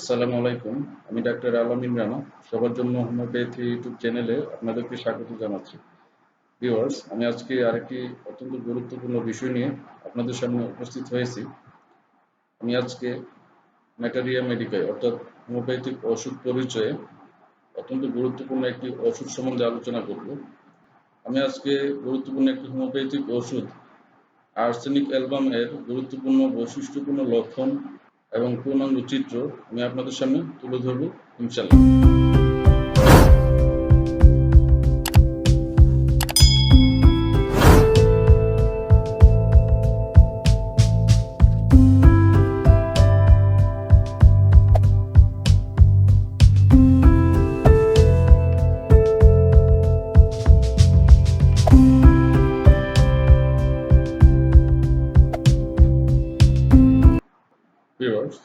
আসসালামু আলাইকুম। আমি ডাক্তার আলামিন রানা। সবার জন্য হোমিওপ্যাথি ইউটিউব চ্যানেলে আপনাদেরকে স্বাগত জানাচ্ছি। ভিউয়ার্স, আমি আজকে আরেকটি অত্যন্ত গুরুত্বপূর্ণ বিষয় নিয়ে আপনাদের সামনে উপস্থিত হয়েছি। আমি আজকে ম্যাটারিয়া মেডিকায় অর্থাৎ হোমিওপ্যাথিক ওষুধ পরিচয়ে অত্যন্ত গুরুত্বপূর্ণ একটি ওষুধ সম্বন্ধে আলোচনা করব। আমি আজকে গুরুত্বপূর্ণ একটি হোমিওপ্যাথিক ওষুধ আর্সেনিক অ্যালবাম এর গুরুত্বপূর্ণ বৈশিষ্ট্যপূর্ণ লক্ষণ এবং পূর্ণাঙ্গ চিত্র আমি আপনাদের সামনে তুলে ধরব ইনশাআল্লাহ। ভিউয়ার্স,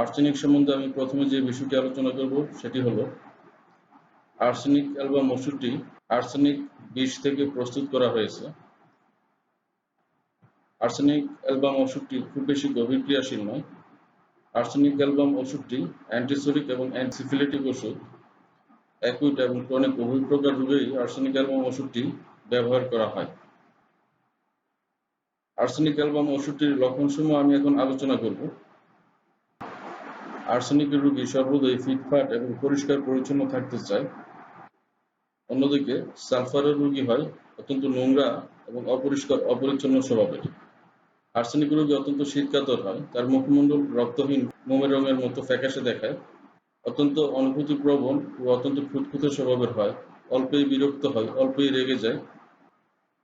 আর্সেনিক সম্বন্ধে আমি প্রথমে যে বিষয়টি আলোচনা করব সেটি হলো আর্সেনিক অ্যালবাম ওষুধটি আর্সেনিক বিষ থেকে প্রস্তুত করা হয়েছে। আর্সেনিক অ্যালবাম ওষুধটি খুব বেশি গভীর ক্রিয়াশীল নয়। আর্সেনিক অ্যালবাম ওষুধটি অ্যান্টিসোরিক এবং অ্যান্টিসিফিলিটিক ওষুধ। অ্যাকুইট এবং ক্রনিক উভয় প্রকার রোগেই আর্সেনিক অ্যালবাম ওষুধটি ব্যবহার করা হয়। আর্সেনিক অ্যালবাম ওষুধটির লক্ষণসমূহ আমি এখন আলোচনা করব। আর্সেনিকের রোগী সর্বদাই ফিটফাট এবং পরিষ্কার পরিচ্ছন্ন থাকতে চায়। অন্যদিকে সালফারের রোগী হয় অত্যন্ত নোংরা এবং অপরিষ্কার অপরিচ্ছন্ন স্বভাবের। আর্সেনিক রোগী অত্যন্ত শীতকাতর হয়, তার মুখমণ্ডল রক্তহীন মোমের রঙের মতো ফ্যাকাশে দেখায়, অত্যন্ত অনুভূতিপ্রবণ ও অত্যন্ত খুঁতখুঁতে স্বভাবের হয়, অল্পেই বিরক্ত হয়, অল্পেই রেগে যায়,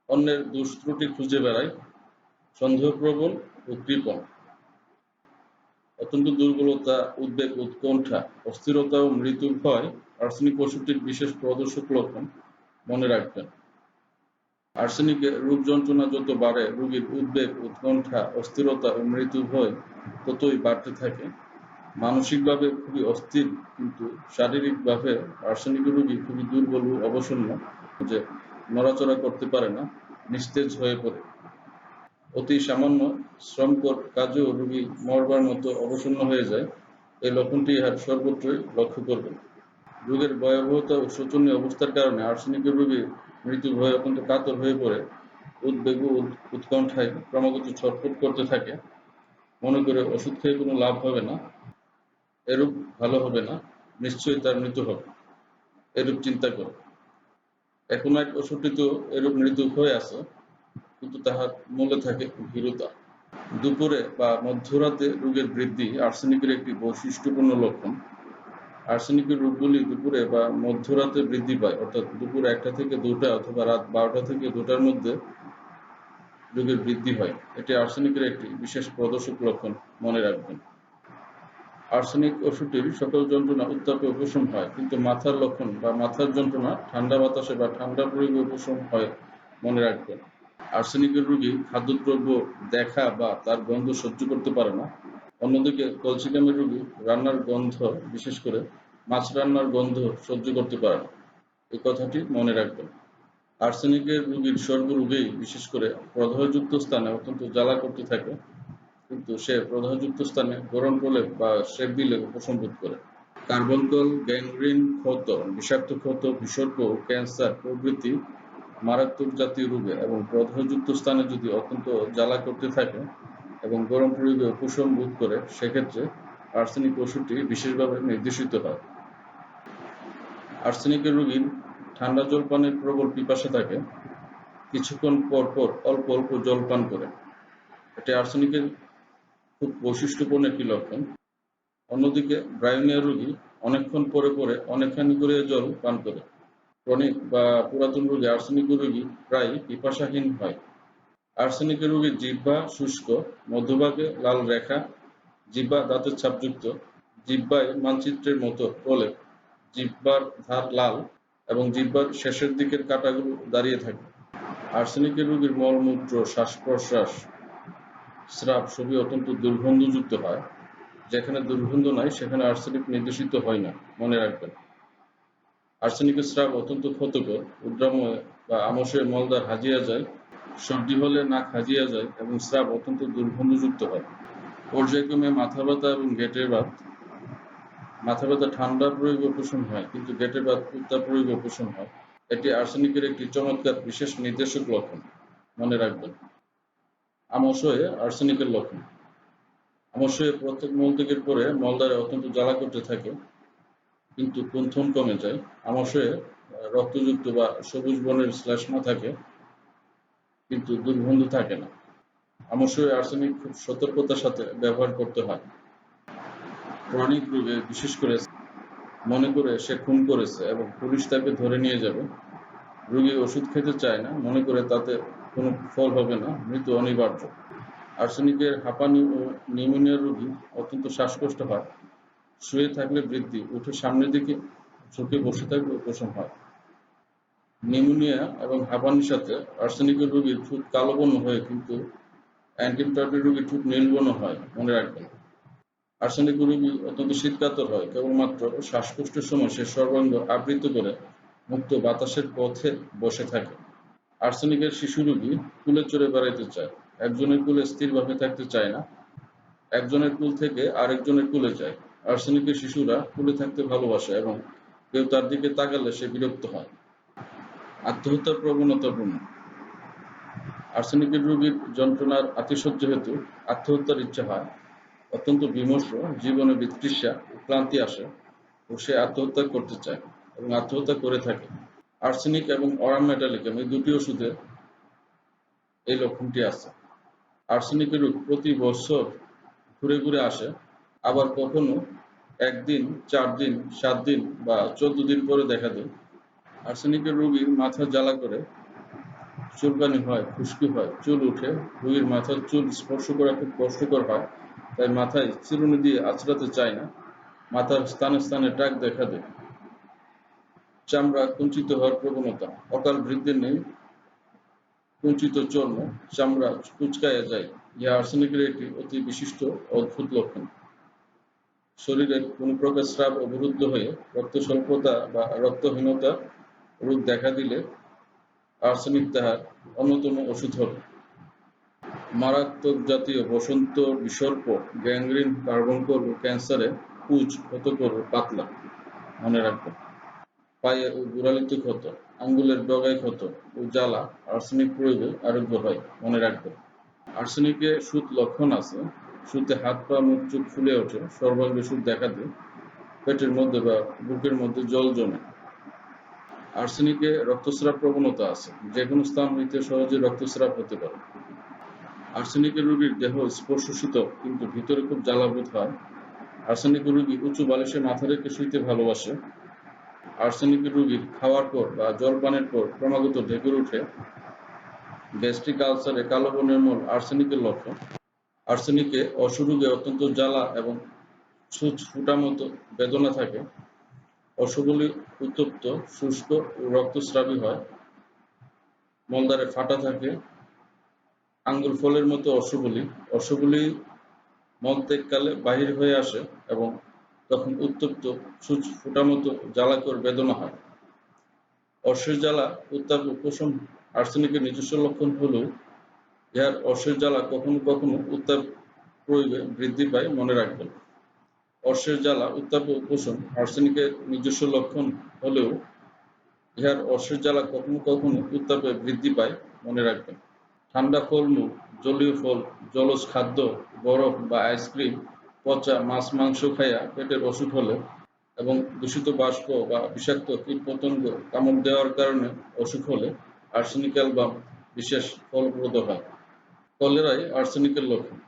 অন্যের দোষ ত্রুটি খুঁজে বেড়ায়, সন্দেহপ্রবণ ও কৃপণ। অত্যন্ত দুর্বলতা, উদ্বেগ, উৎকণ্ঠা, অস্থিরতা ও মৃত্যুর ভয় আর্সেনিক ওষুধটির বিশেষ প্রদর্শক লক্ষণ, মনে রাখবেন। আর্সেনিকে রোগ যন্ত্রণা যত বাড়ে, রোগীর উদ্বেগ, উৎকণ্ঠা, অস্থিরতা ও মৃত্যু ভয় ততই বাড়তে থাকে। মানসিকভাবে খুবই অস্থির, কিন্তু শারীরিকভাবে আর্সেনিক রোগী খুবই দুর্বল ও অবসন্ন, যে নড়াচড়া করতে পারে না, নিস্তেজ হয়ে পড়ে। অতি সামান্য শ্রমকর কাজেও রোগী মরবার মতো অবসন্ন হয়ে যায়। এই লক্ষণটি ইহার সর্বত্রই লক্ষ্য করবেন। রোগের ভয়াবহতা ও শোচনীয় অবস্থার কারণে আর্সেনিকের রোগী মৃত্যুর ভয়ে অত্যন্ত কাতর হয়ে পড়ে, উদ্বেগ ও উৎকণ্ঠায় ক্রমাগত ছটফট করতে থাকে, মনে করে ওষুধ খেয়ে কোনো লাভ হবে না, এরূপ ভালো হবে না, নিশ্চয়ই তার মৃত্যু হবে, এরূপ চিন্তা করে। এখন এক ওষুধটি তো এরূপ মৃত্যু হয়ে আছে, কিন্তু তাহার মূলে থাকে ভীরুতা। দুপুরে বা মধ্যরাতে রোগের বৃদ্ধি আর্সেনিকের একটি বৈশিষ্ট্যপূর্ণ লক্ষণ। আর্সেনিকের রোগগুলি দুপুরে বা মধ্যরাতে বৃদ্ধি পায়, অর্থাৎ দুপুর 1টা থেকে 2টা অথবা রাত 12টা থেকে 2টার মধ্যে রোগের বৃদ্ধি হয়। এটি আর্সেনিকের একটি বিশেষ প্রদর্শক লক্ষণ, মনে রাখবেন। আর্সেনিক ওষুধটির সকল যন্ত্রণা উত্তাপে উপশম হয়, কিন্তু মাথার লক্ষণ বা মাথার যন্ত্রণা ঠান্ডা বাতাসে বা ঠান্ডা প্রয়োগে উপশম হয়, মনে রাখবেন। আর্সেনিকের রোগী খাদ্যদ্রব্য দেখা বা তার গন্ধ সহ্য করতে পারে না। অন্যদিকে কলসিকামের রোগী রান্নার গন্ধ, বিশেষ করে মাছ রান্নার গন্ধ সহ্য করতে পারে না। এই কথাটি মনে রাখবেন। আর্সেনিকের রোগীর সর্বরোগেই, বিশেষ করে প্রদাহযুক্ত স্থানে অত্যন্ত জ্বালা করতে থাকে, কিন্তু সে প্রদাহযুক্ত স্থানে গরম প্রলেপ বা সেক দিলে উপশম বোধ করে। কার্বনকল, গ্যাংগ্রিন, ক্ষত, বিষাক্ত ক্ষত, বিসর্গ, ক্যান্সার প্রভৃতি মারাত্মক জাতীয় রোগে এবং প্রদাহযুক্ত স্থানে যদি অত্যন্ত জ্বালা করতে থাকে এবং গরম প্রয়োগে উপশম বোধ করে, সেক্ষেত্রে আর্সেনিক ওষুধটি বিশেষভাবে নির্দেশিত হয়। আর্সেনিকের রোগীর ঠান্ডা জল পানের প্রবল পিপাসা থাকে, কিছুক্ষণ পর পর অল্প অল্প জল পান করে। এটি আর্সেনিকের খুব বৈশিষ্ট্যপূর্ণ একটি লক্ষণ। অন্যদিকে ব্রায়োনিয়া রোগী অনেকক্ষণ পরে পরে অনেকখানি করে জল পান করে। ক্রনিক বা পুরাতন রোগী আর্সেনিক রোগী প্রায় পিপাসাহীন হয়। আর্সেনিকের রোগীর জিহ্বা শুষ্ক, মধ্যভাগে লাল রেখা, জিহ্বা দাঁতের ছাপযুক্ত, জিহ্বায় মানচিত্রের মতো প্রলেপ, জিহ্বার ধার লাল এবং জিহ্বার শেষের দিকের কাঁটাগুলো দাঁড়িয়ে থাকে। আর্সেনিকের রোগীর মলমূত্র, শ্বাস-প্রশ্বাস, স্রাব সবই অত্যন্ত দুর্গন্ধযুক্ত হয়। যেখানে দুর্গন্ধ নাই, সেখানে আর্সেনিক নির্দেশিত হয় না, মনে রাখবেন। আর্সেনিকের স্রাব অত্যন্ত ক্ষতকর, উদ্রাময় বা আমসে মলদ্বার হাজিয়া যায়, সর্দি হলে নাক হাজিয়া যায় এবং স্রাব অত্যন্ত দুর্গন্ধযুক্ত হয়। পর্যায়ক্রমে মাথা ব্যথা এবং গেটের বাত, মাথা ব্যথা ঠান্ডা প্রয়োগে উপশম হয়, কিন্তু গেটে বা উত্তাপ প্রয়োগে উপশম হয়। এটি আর্সেনিকের একটি চমৎকার বিশেষ নির্দেশক লক্ষণ, মনে রাখবেন। আমাশয়ে আর্সেনিকের লক্ষণ। আমাশয়ে প্রত্যেক মলত্যাগের পরে মলদ্বারে অত্যন্ত জ্বালা করতে থাকে, কিন্তু কুণ্ঠন কমে যায়। আমাশয়ে রক্তযুক্ত বা সবুজ বর্ণের শ্লেষ্মা থাকে, কিন্তু দুর্গন্ধ থাকে না। আমাশয়ে আর্সেনিক খুব সতর্কতার সাথে ব্যবহার করতে হয়। ক্রনিক রোগে, বিশেষ করে মনে করে সে খুন করেছে এবং পুলিশ তাকে ধরে নিয়ে যাবে, রোগী ওষুধ খেতে চায় না, মনে করে তাতে কোনো ফল হবে না, মৃত্যু অনিবার্য। আর্সেনিকের হাঁপানি ও নিউমোনিয়ার রোগী অত্যন্ত শ্বাসকষ্ট হয়, শুয়ে থাকলে বৃদ্ধি, উঠে সামনের দিকে ঝুঁকে বসে থাকলে উপশম হয়। নিউমোনিয়া এবং হাঁপানির সাথে আর্সেনিকের রোগীর ঠোঁট কালো বর্ণ হয়, কিন্তু অ্যান্টিবায়োটিক রোগীর ঠোঁট নীল বর্ণ হয়, মনে রাখবেন। আর্সেনিক রোগী অত্যন্ত শীতকাতর হয়, কেবলমাত্র শ্বাসকষ্টের সময় সে সর্বাঙ্গ আবৃত করে মুক্ত বাতাসের পথে বসে থাকে। আর্সেনিকের শিশু রোগী কুলে চড়ে বেড়াইতে চায়, একজনের কুলে স্থিরভাবে থাকতে চায় না, একজনের কুল থেকে আরেকজনের কুলে যায়। আর্সেনিকের শিশুরা কুলে থাকতে ভালোবাসে এবং কেউ তার দিকে তাকালে সে বিরক্ত হয়। আত্মহত্যার প্রবণতাপূর্ণ। আর্সেনিকের রোগীর যন্ত্রণার আতিশয্য হেতু আত্মহত্যার ইচ্ছা হয়, অত্যন্ত বিমর্ষ, জীবনে বিতৃষ্ণা ও ক্লান্তি আসে ও সে আত্মহত্যা করতে চায় এবং আত্মহত্যা করে থাকে। আর্সেনিক এবং অরাম মেটালিকাম এই দুটি ওষুধে এই লক্ষণটি আছে। আর্সেনিকের রোগ প্রতি বছর ঘুরে ঘুরে আসে, আবার কখনো 1 দিন, 4 দিন, 7 দিন বা 14 দিন পরে দেখা দেয়। আর্সেনিকের রোগীর মাথা জ্বালা করে, চুলকানি হয়, খুশকি হয়, চুল ওঠে, রোগীর মাথার চুল স্পর্শ করা খুব কষ্টকর হয়, তাই মাথায় চিরুনি দিয়ে আঁচড়াতে চায় না, মাথার স্থানে স্থানে টাক দেখা দেয়। চামড়া কুঞ্চিত হওয়ার প্রবণতা। অকাল বৃদ্ধি নেই, কুঞ্চিত চর্ম, চামড়া কুঁচকাইয়া যায়, ইহা আর্সেনিকের একটি অতি বিশিষ্ট অদ্ভুত লক্ষণ। শরীরের কোনো প্রকার স্রাব অবরুদ্ধ হয়ে রক্ত স্বল্পতা বা রক্তহীনতা রোগ দেখা দিলে আর্সেনিক তাহার অন্যতম ওষুধ হবে। মারাত্মক জাতীয় বসন্ত, বিসর্প, গ্যাংগ্রিন, কার্বঙ্কল ও ক্যান্সারে পুঁজ, ক্ষতকর ও পাতলা, মনে রাখবেন। পায়ে ও গোড়ালিতে ক্ষত, আঙ্গুলের ডগায় ক্ষত ও জ্বালা আর্সেনিক প্রয়োগে আরোগ্য হয়, মনে রাখবেন। আর্সেনিকে সুত লক্ষণ আছে। সুতে হাত পা মুখ চোখ ফুলে ওঠে, সর্বাঙ্গে সুত দেখা দেয়, পেটের মধ্যে বা বুকের মধ্যে জল জমে। আর্সেনিকে রক্তস্রাব প্রবণতা আছে, যে কোনো স্থান হইতে সহজে রক্তস্রাব হতে পারে। আর্সেনিকের রোগীর দেহ স্পর্শ শীতল, কিন্তু ভিতরে খুব জ্বালাবোধ হয়। আর্সেনিকের রোগী উঁচু বালিশে মাথা রেখে শুইতে ভালোবাসে। আর্সেনিকের রোগীর খাওয়ার পর বা জলপানের পর ক্রমাগত ঢেকুর ওঠে। গ্যাস্ট্রিক আলসারে কালো বর্ণের মল আর্সেনিকের লক্ষণ। আর্সেনিকে অশ্বরোগে অত্যন্ত জ্বালা এবং সূচ ফুটা মতো বেদনা থাকে। অশ্ববলি উত্তপ্ত, শুষ্ক ও রক্তস্রাবী হয়। মলদ্বারে ফাটা থাকে। আঙ্গুল ফলের মতো অশ্ববলি। অশ্ববলি মলত্যাগকালে বাহির হয়ে আসে এবং তখন উত্তপ্ত, সূচ ফুটা মতো জ্বালাকর বেদনা হয়। অশ্বের জ্বালা, উত্তাপ উপশম আর্সেনিকের নিজস্ব লক্ষণ হলেও ইহার অশ্বের জ্বালা কখনো কখনো উত্তাপ প্রয়োগে বৃদ্ধি পায়, মনে রাখবেন। অশ্বের জ্বালা, উত্তাপ ও উপশম আর্সেনিকের নিজস্ব লক্ষণ হলেও ইহার অশ্বের জ্বালা কখনো কখনো উত্তাপে বৃদ্ধি পায়, মনে রাখবেন। ঠান্ডা ফলমূল, জলীয় ফল, জলজ খাদ্য, বরফ বা আইসক্রিম, পচা মাছ মাংস খাইয়া পেটের অসুখ হলে এবং দূষিত বাষ্প বা বিষাক্ত কীটপতঙ্গ কামড় দেওয়ার কারণে অসুখ হলে আর্সেনিক অ্যালবাম বিশেষ ফলপ্রদ হয়। কলেরায় আর্সেনিকের লক্ষণ।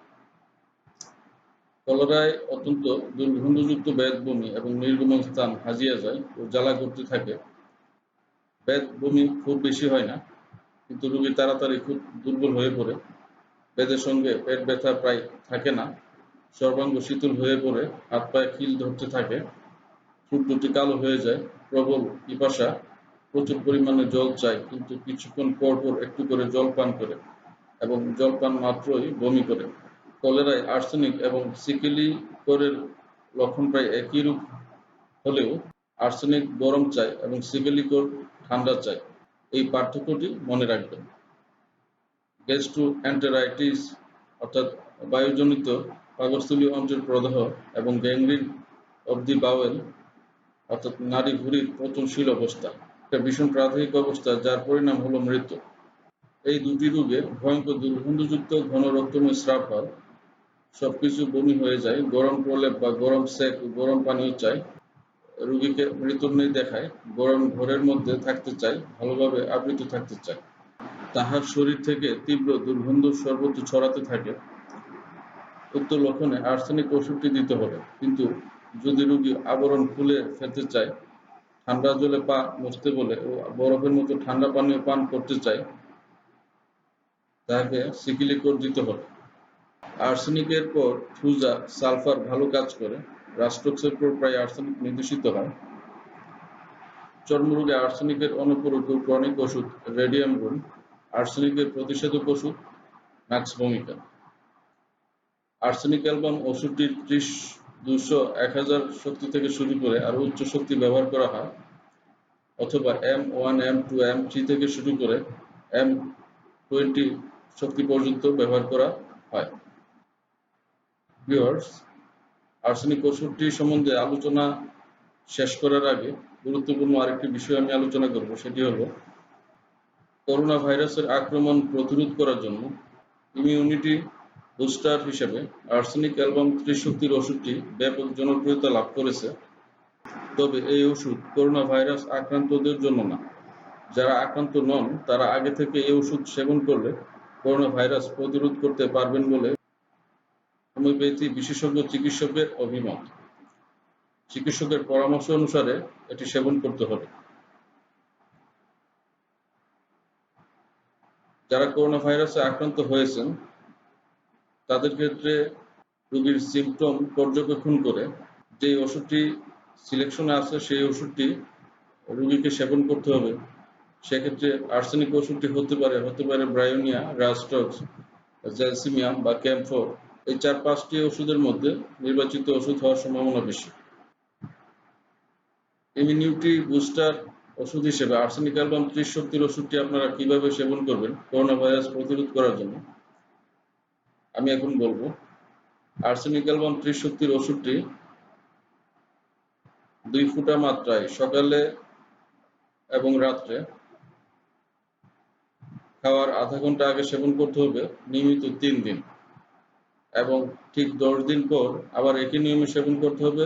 কলেরায় অত্যন্ত দুর্গন্ধযুক্ত ব্যাধ বমি এবং নির্গমন স্থান হাজিয়া যায় ও জ্বালা করতে থাকে। ব্যাধ বমি খুব বেশি হয় না, কিন্তু রোগী তাড়াতাড়ি খুব দুর্বল হয়ে পড়ে। ব্যাধের সঙ্গে পেট ব্যথা প্রায় থাকে না, সর্বাঙ্গ শীতল হয়ে পড়ে, হাত পায়ে খিল ধরতে থাকে, ঠোঁট দুটি কালো হয়ে যায়, প্রবল পিপাসা, প্রচুর পরিমাণে জল চায়, কিন্তু কিছুক্ষণ পর পর একটু করে জল পান করে এবং জল পান মাত্রই বমি করে। কলেরায় আর্সেনিক এবং সিকেলিকোরের লক্ষণ প্রায় একই রূপ হলেও আর্সেনিক গরম চায় এবং সিকেলিকোর ঠান্ডা চায়, এই পার্থক্যটি মনে রাখবেন। গ্যাস্ট্রোএন্টেরাইটিস অর্থাৎ বায়ুজনিত পাকস্থলীয় অন্ত্রের প্রদাহ এবং গ্যাংগ্রিন অব দি বাওয়েল, অর্থাৎ নাড়ি ভুঁড়ির পচনশীল অবস্থা, একটা ভীষণ প্রাথমিক অবস্থা যার পরিণাম হলো মৃত্যু। এই দুটি রোগে ভয়ঙ্কর দুর্গন্ধযুক্ত ঘন রক্তময় স্রাব হয়, সবকিছু বমি হয়ে যায়, গরম প্রলেপ বা গরম সেক ও গরম পানীয় চাই, রোগীকে মৃত্যুন্যায় দেখায়, গরম ঘরের মধ্যে থাকতে চায়, ভালোভাবে আবৃত থাকতে চায়। তাহার শরীর থেকে তীব্র দুর্গন্ধ সর্বত্র ছড়াতে থাকে। উক্ত লক্ষণে আর্সেনিক ওষুধটি দিতে হবে, কিন্তু যদি রোগী আবরণ খুলে ফেলতে চায়, ঠান্ডা জলে পা মুছতে বলে ও বরফের মতো ঠান্ডা পানীয় পান করতে চায়, তাহাকে সিকিলিকোর দিতে হবে। আর্সেনিকের পর ফ্লুজা, সালফার ভালো কাজ করে। রাস্টক্সের পর প্রায় আর্সেনিক নির্দেশিত হয়। চর্মরোগে আর্সেনিকের অনুপূরক ও ক্রনিক ওষুধ রেডিয়ামরুন, আর্সেনিকের প্রতিষেধক ওষুধ নাক্সভমিকা। আর্সেনিক অ্যালবাম ওষুধটির 30, 200, 1000 শক্তি থেকে শুরু করে আরও উচ্চ শক্তি ব্যবহার করা হয়, অথবা M1, M2, M3 থেকে শুরু করে M20 শক্তি পর্যন্ত ব্যবহার করা হয়। ভিউয়ার্স, আর্সেনিক ওষুধটি সম্বন্ধে আলোচনা শেষ করার আগে গুরুত্বপূর্ণ আরেকটি বিষয় আমি আলোচনা করব, সেটি হলো করোনা ভাইরাসের আক্রমণ প্রতিরোধ করার জন্য ইমিউনিটি বুস্টার হিসেবে আর্সেনিক অ্যালবাম ত্রিশক্তির ওষুধটি ব্যাপক জনপ্রিয়তা লাভ করেছে। তবে এই ওষুধ করোনা ভাইরাস আক্রান্তদের জন্য না। যারা আক্রান্ত নন তারা আগে থেকে এই ওষুধ সেবন করলে করোনা ভাইরাস প্রতিরোধ করতে পারবেন বলে হোমিওপ্যাথি বিশেষজ্ঞ চিকিৎসকের অভিমত। চিকিৎসকের পরামর্শ অনুসারে এটি সেবন করতে হবে। যারা করোনা ভাইরাসে আক্রান্ত হয়েছেন তাদের ক্ষেত্রে রোগীর সিমটম পর্যবেক্ষণ করে যে ওষুধটি সিলেকশনে আছে সেই ওষুধটি রোগীকে সেবন করতে হবে। সেক্ষেত্রে আর্সেনিক ওষুধটি হতে পারে ব্রায়োনিয়া, রাস্টক্স, জ্যালসিমিয়াম বা ক্যাম্ফোর। এই 4-5টি ওষুধের মধ্যে নির্বাচিত ওষুধ হওয়ার সম্ভাবনা বেশি। ইমিউনিটি বুস্টার ওষুধ হিসেবে আর্সেনিক অ্যালবাম 30 শক্তির ওষুধটি আপনারা কিভাবে সেবন করবেন করোনা ভাইরাস প্রতিরোধ করার জন্য আমি এখন বলবো। আর্সেনিক অ্যালবাম 30 শক্তির ওষুধটি 2 ফোঁটা মাত্রায় সকালে এবং রাত্রে খাওয়ার আধা ঘন্টা আগে সেবন করতে হবে নিয়মিত 3 দিন, এবং ঠিক 10 দিন পর আবার একই নিয়মে সেবন করতে হবে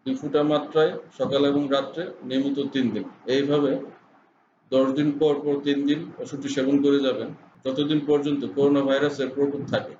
2 ফোঁটা মাত্রায় সকাল এবং রাত্রে নিয়মিত 3 দিন। এইভাবে 10 দিন পর 3 দিন ওষুধটি সেবন করে যাবেন যতদিন পর্যন্ত করোনা ভাইরাসের প্রকোপ থাকে।